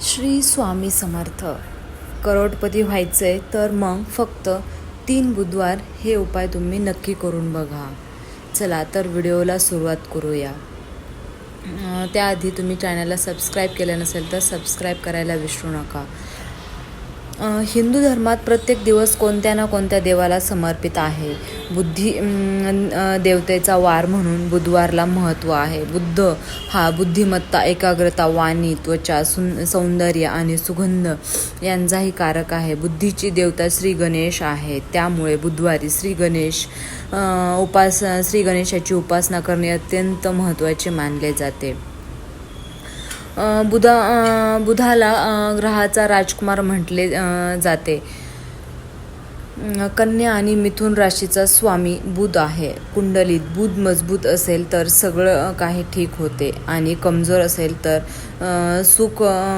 श्री स्वामी समर्थ. करोडपती व्हायचंय तर मग फक्त 3 बुधवार हे उपाय तुम्ही नक्की करून बघा. चला तर व्हिडिओला सुरुवात करूया. त्याआधी तुम्ही चॅनलला सबस्क्राईब केलं नसेल तर सबस्क्राईब करायला विसरू नका. हिंदू धर्मात प्रत्येक दिवस कोणत्या ना कोणत्या देवाला समर्पित आहे. देवतेचा वार म्हणून बुधवारला महत्त्व आहे. बुद्ध हा बुद्धिमत्ता, एकाग्रता, वाणी, त्वचा, सौंदर्य आणि सुगंध यांचाही कारक आहे. बुद्धीची देवता श्री गणेश आहे. त्यामुळे बुधवारी श्री गणेशाची उपासना करणे अत्यंत महत्त्वाचे मानले जाते. बुधाला ग्रहाचा राजकुमार म्हटले जाते. कन्या आणि मिथुन राशीचा स्वामी बुध आहे. कुंडलीत बुध मजबूत असेल तर सगळं काही ठीक होते आणि कमजोर असेल तर सुख